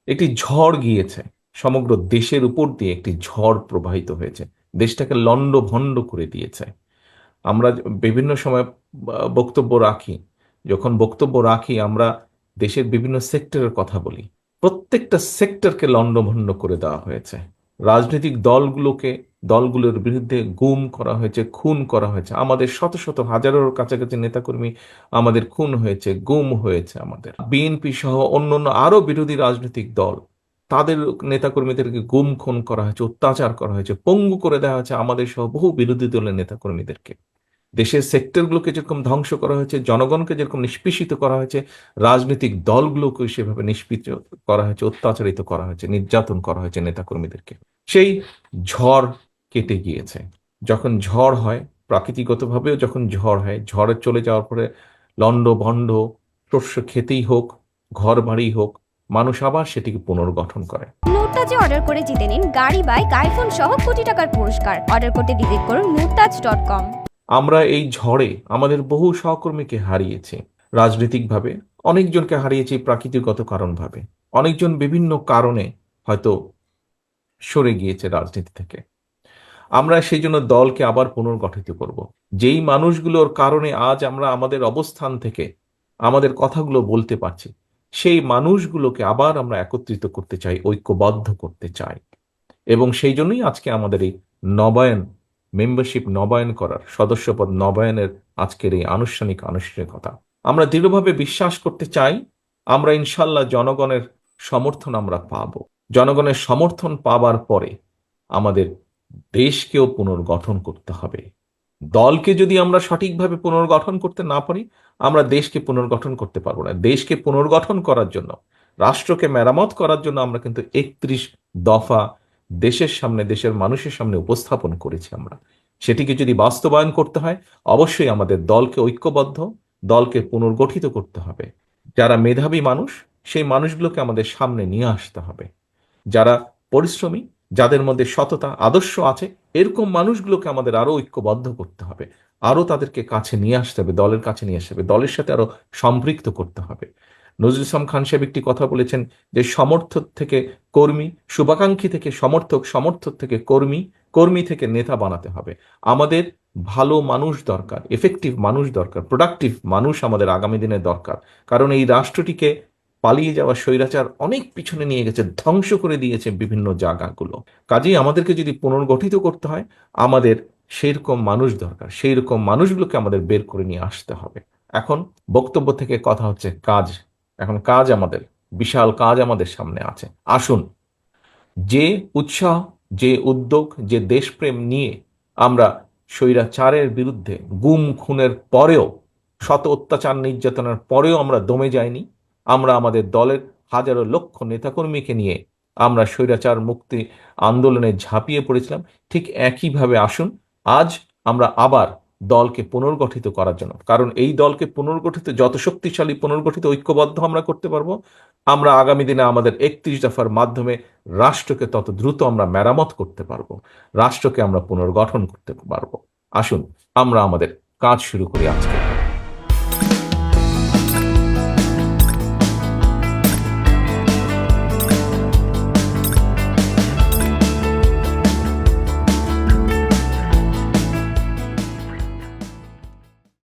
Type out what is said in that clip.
একটি ঝড় গিয়েছে, সমগ্র দেশের উপর দিয়ে একটি ঝড় প্রবাহিত হয়েছে, দেশটাকে লন্ডভন্ড করে দিয়েছে। আমরা বিভিন্ন সময় বক্তব্য রাখি, যখন বক্তব্য রাখি আমরা দেশের বিভিন্ন সেক্টরের কথা বলি। প্রত্যেকটা সেক্টরকে লন্ডভন্ড করে দেওয়া হয়েছে। রাজনৈতিক দলগুলোর বিরুদ্ধে গুম করা হয়েছে, খুন করা হয়েছে। আমাদের শত শত হাজারের কাছাকাছি নেতাকর্মী আমাদের খুন হয়েছে, গুম হয়েছে। আমাদের বিএনপি সহ অন্যান্য আরো বিরোধী রাজনৈতিক দল, তাদের নেতাকর্মীদেরকে গুম খুন করা হয়েছে, অত্যাচার করা হয়েছে, পঙ্গু করে দেওয়া হয়েছে আমাদের সহ বহু বিরোধী দলের নেতাকর্মীদেরকে। দেশের সেক্টরগুলোকে যেরকম ধ্বংস করা হয়েছে, জনগণকে যেরকম নিষ্পেষিত করা হয়েছে, রাজনৈতিক দলগুলোকে সেভাবে নিষ্পিত করা হয়েছে, অত্যাচারিত করা হয়েছে, নির্যাতন করা হয়েছে নেতাকর্মীদেরকে। সেই ঝড় কেটে গিয়েছে। যখন ঝড় হয়, প্রাকৃতিকগতভাবেও যখন ঝড় হয়, ঝড়ে চলে যাওয়ার পরে লন্ড ভন্ড শস্য খেতেই হোক, ঘর বাড়ি হোক, মানুষ আবার সেটিকে পুনর্গঠন করে। নুরতাজে অর্ডার করে জিতে নিন গাড়ি, বাইক, আইফোন সহ কোটি টাকার পুরস্কার। অর্ডার করতে ভিজিট করুন nurtaj.com। আমরা এই ঝড়ে আমাদের বহু সহকর্মীকে হারিয়েছি রাজনৈতিকভাবে, অনেকজনকে হারিয়েছি প্রাকৃতিকগত কারণভাবে, অনেকজন বিভিন্ন কারণে হয়তো সরে গিয়েছে রাজনীতি থেকে। আমরা সেই জন্য দলকে আবার পুনর্গঠিত করব। যেই মানুষগুলোর কারণে আজ আমরা আমাদের অবস্থান থেকে আমাদের কথাগুলো বলতে পারছি, সেই মানুষগুলোকে আবার আমরা একত্রিত করতে চাই, ঐক্যবদ্ধ করতে চাই। এবং সেই জন্যই আজকে আমাদের এই নবায়ন, মেম্বারশিপ নবায়ন করার, সদস্যপদ নবায়নের আজকের এই আনুষ্ঠানিকতা। আমরা দৃঢ়ভাবে বিশ্বাস করতে চাই, আমরা ইনশাল্লাহ জনগণের সমর্থন আমরা পাব। জনগণের সমর্থন পাবার পরে আমাদের দেশকেও পুনর্গঠন করতে হবে। দলকে যদি আমরা সঠিকভাবে পুনর্গঠন করতে না পারি, আমরা দেশকে পুনর্গঠন করতে পারবো না। দেশকে পুনর্গঠন করার জন্য, রাষ্ট্রকে মেরামত করার জন্য আমরা কিন্তু 31 দফা দেশের সামনে, দেশের মানুষের সামনে উপস্থাপন করেছি আমরা। সেটিকে যদি বাস্তবায়ন করতে হয়, অবশ্যই আমাদের দলকে ঐক্যবদ্ধ, দলকে পুনর্গঠিত করতে হবে। যারা মেধাবী মানুষ, সেই মানুষগুলোকে আমাদের সামনে নিয়ে আসতে হবে। যারা পরিশ্রমী, যাদের মধ্যে সততা আদর্শ আছে, এরকম মানুষগুলোকে আমাদের আরো ঐক্যবদ্ধ করতে হবে, আরো তাদেরকে কাছে নিয়ে আসতে হবে, দলের কাছে নিয়ে আসতে হবে, দলের সাথে আরো সম্পৃক্ত করতে হবে। নজরুল ইসলাম খান সাহেব একটি কথা বলেছেন যে সমর্থক থেকে কর্মী, শুভাকাঙ্ক্ষী থেকে সমর্থক, সমর্থক থেকে কর্মী, কর্মী থেকে নেতা বানাতে হবে। আমাদের ভালো মানুষ দরকার, এফেক্টিভ মানুষ দরকার, প্রোডাক্টিভ মানুষ আমাদের আগামী দিনে দরকার। কারণ এই রাষ্ট্রটিকে পালিয়ে যাওয়া স্বৈরাচার অনেক পিছনে নিয়ে গেছে, ধ্বংস করে দিয়েছে বিভিন্ন জায়গাগুলো। কাজেই আমাদেরকে যদি পুনর্গঠিত করতে হয়, আমাদের সেই রকম মানুষ দরকার, সেই রকম মানুষগুলোকে আমাদের বের করে নিয়ে আসতে হবে। এখন বক্তব্য থেকে কথা হচ্ছে কাজ। এখন কাজ আমাদের, বিশাল কাজ আমাদের সামনে আছে। আসুন, যে উৎসাহ, যে উদ্যোগ, যে দেশপ্রেম নিয়ে আমরা স্বৈরাচারের বিরুদ্ধে গুম খুনের পরেও, শত অত্যাচার নির্যাতনের পরেও আমরা দমে যাইনি। আমরা আমাদের দলের হাজারো লক্ষ নেতাকর্মীকে নিয়ে আমরা স্বৈরাচার মুক্তি আন্দোলনে ঝাঁপিয়ে পড়েছিলাম। ঠিক একইভাবে আসুন, আজ আমরা আবার দলকে পুনর্গঠিত করার জন্য, কারণ এই দলকে পুনর্গঠিত, যত শক্তিশালী পুনর্গঠিত ঐক্যবদ্ধ আমরা করতে পারবো, আমরা আগামী দিনে আমাদের 31 দফার মাধ্যমে রাষ্ট্রকে তত দ্রুত আমরা মেরামত করতে পারবো, রাষ্ট্রকে আমরা পুনর্গঠন করতে পারবো। আসুন আমরা আমাদের কাজ শুরু করি আজকে।